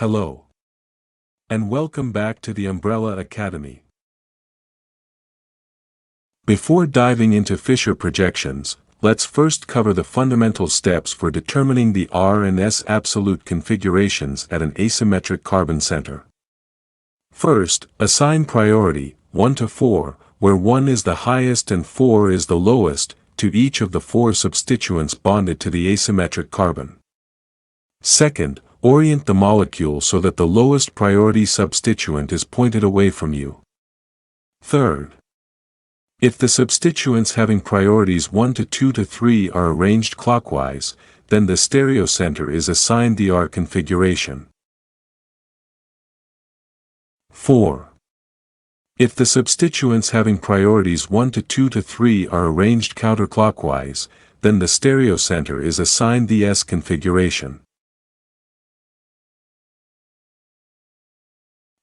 Hello. And welcome back to the Umbrella Academy. Before diving into Fischer projections, let's first cover the fundamental steps for determining the R and S absolute configurations at an asymmetric carbon center. First, assign priority, 1 to 4, where 1 is the highest and 4 is the lowest, to each of the 4 substituents bonded to the asymmetric carbon. Second, orient the molecule so that the lowest priority substituent is pointed away from you. Third, if the substituents having priorities 1 to 2 to 3 are arranged clockwise, then the stereocenter is assigned the R configuration. 4. If the substituents having priorities 1 to 2 to 3 are arranged counterclockwise, then the stereocenter is assigned the S configuration.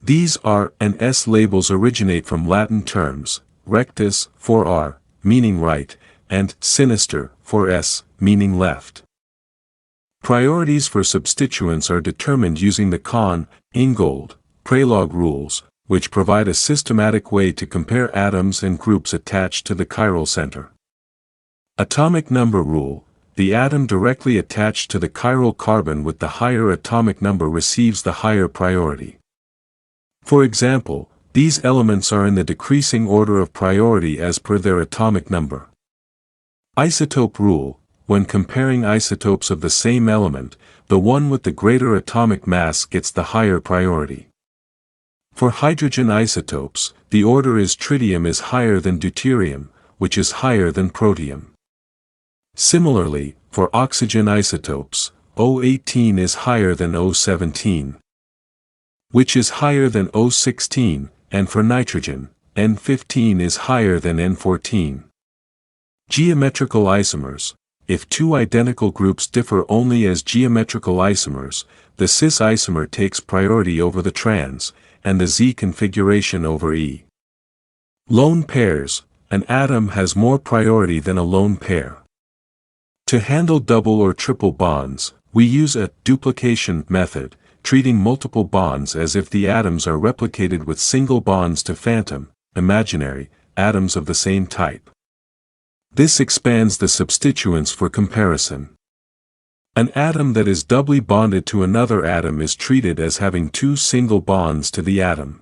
These R and S labels originate from Latin terms, rectus, for R, meaning right, and sinister, for S, meaning left. Priorities for substituents are determined using the Cahn-Ingold-Prelog rules, which provide a systematic way to compare atoms and groups attached to the chiral center. Atomic number rule: the atom directly attached to the chiral carbon with the higher atomic number receives the higher priority. For example, these elements are in the decreasing order of priority as per their atomic number. Isotope rule: when comparing isotopes of the same element, the one with the greater atomic mass gets the higher priority. For hydrogen isotopes, the order is tritium is higher than deuterium, which is higher than protium. Similarly, for oxygen isotopes, O18 is higher than O17, which is higher than O16, and for nitrogen, N15 is higher than N14. Geometrical isomers: if two identical groups differ only as geometrical isomers, the cis isomer takes priority over the trans, and the Z configuration over E. Lone pairs: an atom has more priority than a lone pair. To handle double or triple bonds, we use a duplication method, treating multiple bonds as if the atoms are replicated with single bonds to phantom, imaginary, atoms of the same type. This expands the substituents for comparison. An atom that is doubly bonded to another atom is treated as having two single bonds to the atom.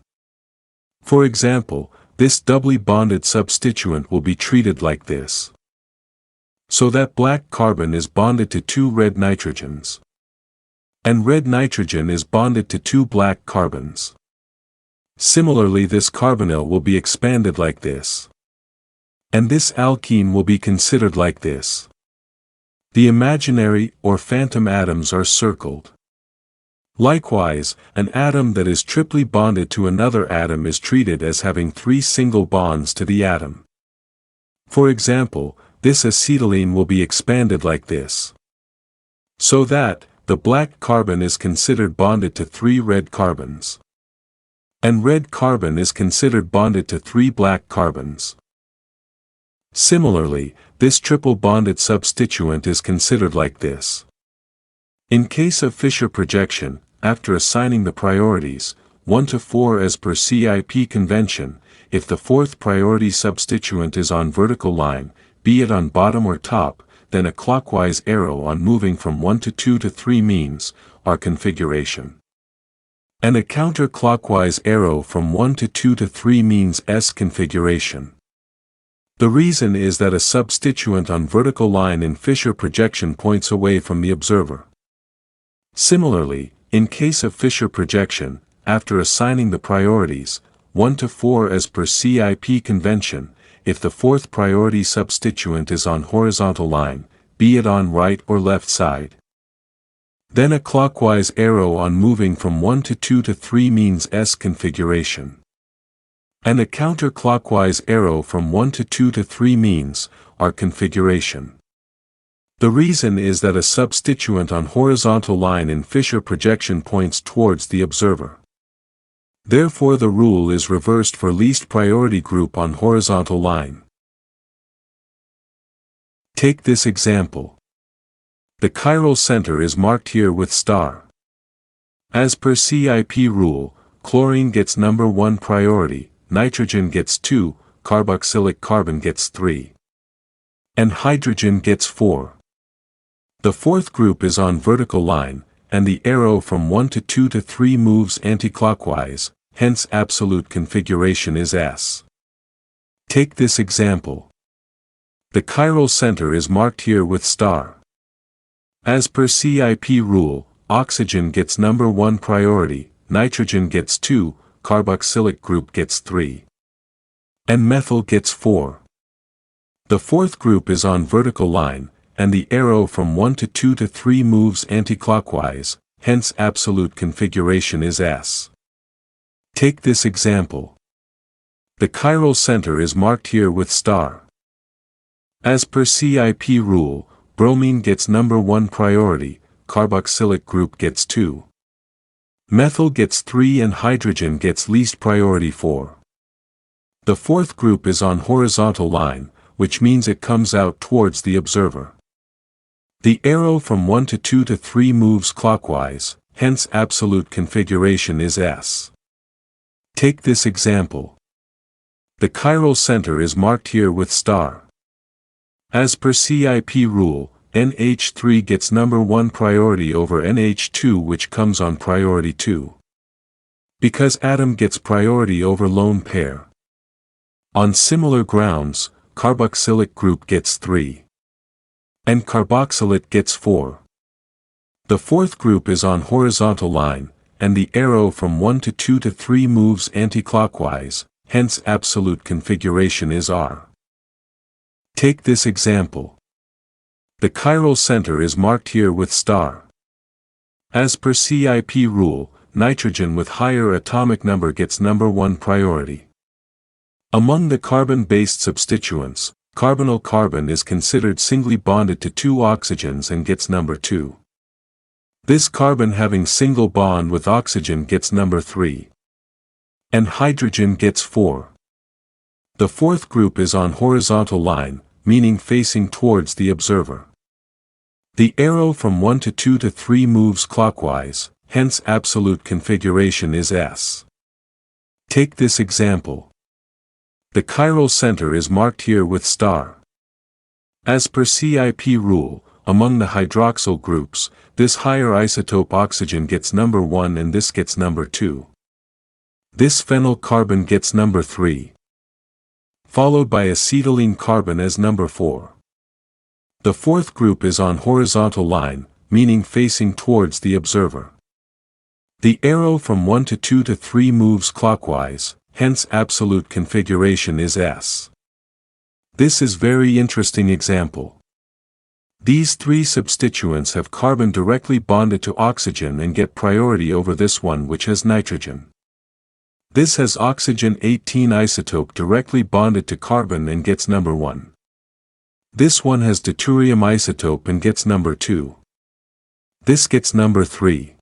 For example, this doubly bonded substituent will be treated like this. So that black carbon is bonded to two red nitrogens. And red nitrogen is bonded to two black carbons. Similarly, this carbonyl will be expanded like this. And this alkene will be considered like this. The imaginary or phantom atoms are circled. Likewise, an atom that is triply bonded to another atom is treated as having three single bonds to the atom. For example, this acetylene will be expanded like this. So that, the black carbon is considered bonded to three red carbons. And red carbon is considered bonded to three black carbons. Similarly, this triple bonded substituent is considered like this. In case of Fischer projection, after assigning the priorities, 1 to 4 as per CIP convention, if the fourth priority substituent is on vertical line, be it on bottom or top, then a clockwise arrow on moving from 1 to 2 to 3 means R configuration. And a counterclockwise arrow from 1 to 2 to 3 means S configuration. The reason is that a substituent on vertical line in Fischer projection points away from the observer. Similarly, in case of Fischer projection, after assigning the priorities, 1 to 4 as per CIP convention, if the fourth priority substituent is on horizontal line, be it on right or left side, then a clockwise arrow on moving from 1 to 2 to 3 means S configuration. And a counterclockwise arrow from 1 to 2 to 3 means R configuration. The reason is that a substituent on horizontal line in Fischer projection points towards the observer. Therefore the rule is reversed for least priority group on horizontal line. Take this example. The chiral center is marked here with star. As per CIP rule, chlorine gets number 1 priority, nitrogen gets 2, carboxylic carbon gets 3. And hydrogen gets 4. The fourth group is on vertical line, and the arrow from 1 to 2 to 3 moves anticlockwise, hence absolute configuration is S. Take this example. The chiral center is marked here with star. As per CIP rule, oxygen gets number 1 priority, nitrogen gets 2, carboxylic group gets 3. And methyl gets 4. The fourth group is on vertical line, and the arrow from 1 to 2 to 3 moves anticlockwise, hence absolute configuration is S. Take this example. The chiral center is marked here with star. As per CIP rule, bromine gets number 1 priority, carboxylic group gets 2. Methyl gets 3 and hydrogen gets least priority 4. The fourth group is on horizontal line, which means it comes out towards the observer. The arrow from 1 to 2 to 3 moves clockwise, hence absolute configuration is S. Take this example. The chiral center is marked here with star. As per CIP rule, NH3 gets number 1 priority over NH2, which comes on priority 2. Because atom gets priority over lone pair. On similar grounds, carboxylic group gets 3. And carboxylate gets 4. The fourth group is on horizontal line, and the arrow from 1 to 2 to 3 moves anticlockwise, hence absolute configuration is R. Take this example. The chiral center is marked here with star. As per CIP rule, nitrogen with higher atomic number gets number 1 priority. Among the carbon-based substituents, carbonyl carbon is considered singly bonded to 2 oxygens and gets number 2. This carbon having single bond with oxygen gets number 3. And hydrogen gets 4. The fourth group is on horizontal line, meaning facing towards the observer. The arrow from 1 to 2 to 3 moves clockwise, hence absolute configuration is S. Take this example. The chiral center is marked here with star. As per CIP rule, among the hydroxyl groups, this higher isotope oxygen gets number 1 and this gets number 2. This phenyl carbon gets number 3. Followed by acetylene carbon as number 4. The fourth group is on horizontal line, meaning facing towards the observer. The arrow from 1 to 2 to 3 moves clockwise, hence absolute configuration is S. This is very interesting example. These 3 substituents have carbon directly bonded to oxygen and get priority over this one which has nitrogen. This has oxygen 18 isotope directly bonded to carbon and gets number 1. This one has deuterium isotope and gets number 2. This gets number 3.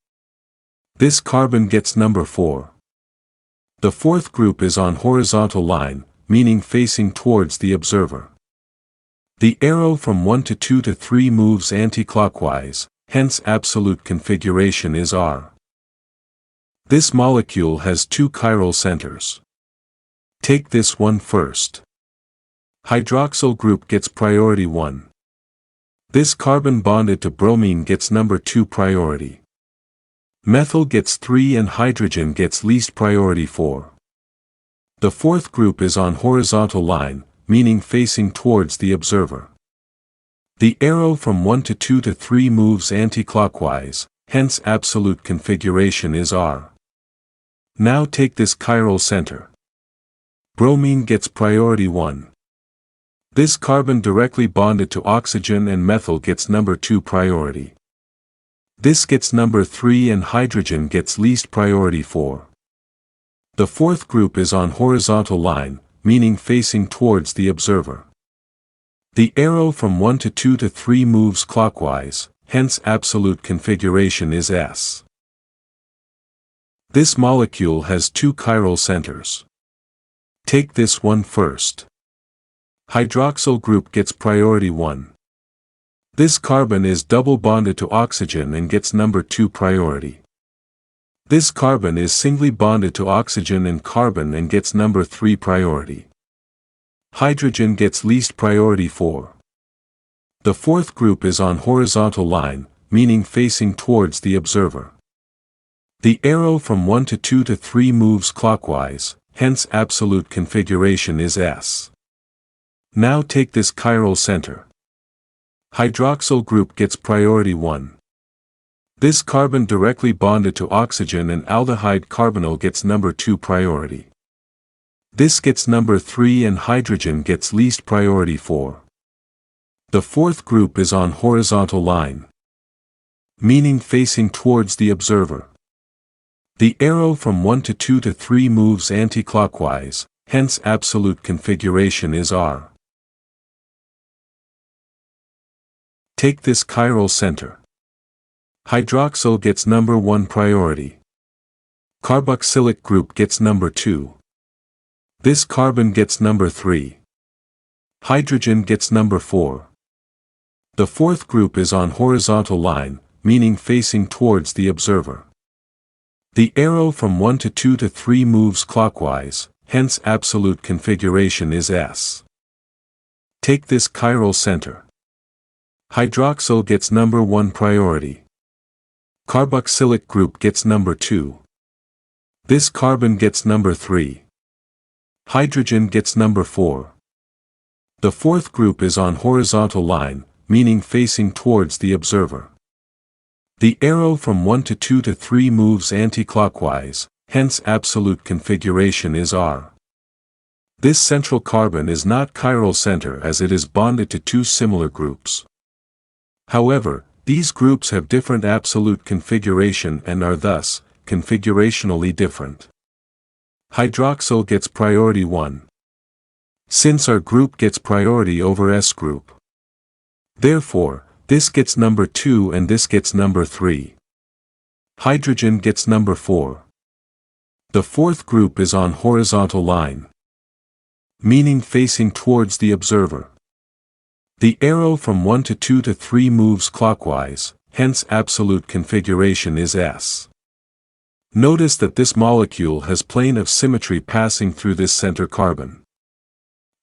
This carbon gets number 4. The fourth group is on horizontal line, meaning facing towards the observer. The arrow from 1 to 2 to 3 moves anti-clockwise, hence absolute configuration is R. This molecule has 2 chiral centers. Take this one first. Hydroxyl group gets priority 1. This carbon bonded to bromine gets number 2 priority. Methyl gets 3 and hydrogen gets least priority 4. The fourth group is on horizontal line, meaning facing towards the observer. The arrow from 1 to 2 to 3 moves anti-clockwise, hence absolute configuration is R. Now take this chiral center. Bromine gets priority 1. This carbon directly bonded to oxygen and methyl gets number 2 priority. This gets number 3 and hydrogen gets least priority 4. The fourth group is on horizontal line, meaning facing towards the observer. The arrow from 1 to 2 to 3 moves clockwise, hence absolute configuration is S. This molecule has 2 chiral centers. Take this one first. Hydroxyl group gets priority 1. This carbon is double bonded to oxygen and gets number 2 priority. This carbon is singly bonded to oxygen and carbon and gets number 3 priority. Hydrogen gets least priority 4. The fourth group is on horizontal line, meaning facing towards the observer. The arrow from 1 to 2 to 3 moves clockwise, hence absolute configuration is S. Now take this chiral center. Hydroxyl group gets priority 1. This carbon directly bonded to oxygen and aldehyde carbonyl gets number 2 priority. This gets number 3 and hydrogen gets least priority 4. The fourth group is on horizontal line, meaning facing towards the observer. The arrow from 1 to 2 to 3 moves anti-clockwise, hence absolute configuration is R. Take this chiral center. Hydroxyl gets number 1 priority. Carboxylic group gets number 2. This carbon gets number 3. Hydrogen gets number 4. The fourth group is on horizontal line, meaning facing towards the observer. The arrow from 1 to 2 to 3 moves clockwise, hence absolute configuration is S. Take this chiral center. Hydroxyl gets number 1 priority. Carboxylic group gets number 2. This carbon gets number 3. Hydrogen gets number 4. The fourth group is on horizontal line, meaning facing towards the observer. The arrow from 1 to 2 to 3 moves anti-clockwise, hence absolute configuration is R. This central carbon is not chiral center as it is bonded to 2 similar groups. However, these groups have different absolute configuration and are thus, configurationally different. Hydroxyl gets priority 1. Since our group gets priority over S group. Therefore, this gets number 2 and this gets number 3. Hydrogen gets number 4. The fourth group is on horizontal line, meaning facing towards the observer. The arrow from 1 to 2 to 3 moves clockwise, hence absolute configuration is S. Notice that this molecule has plane of symmetry passing through this center carbon.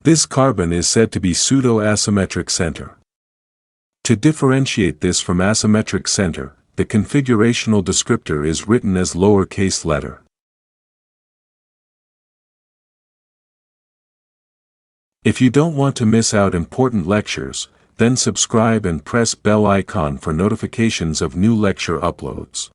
This carbon is said to be pseudo-asymmetric center. To differentiate this from asymmetric center, the configurational descriptor is written as lowercase letter. If you don't want to miss out important lectures, then subscribe and press bell icon for notifications of new lecture uploads.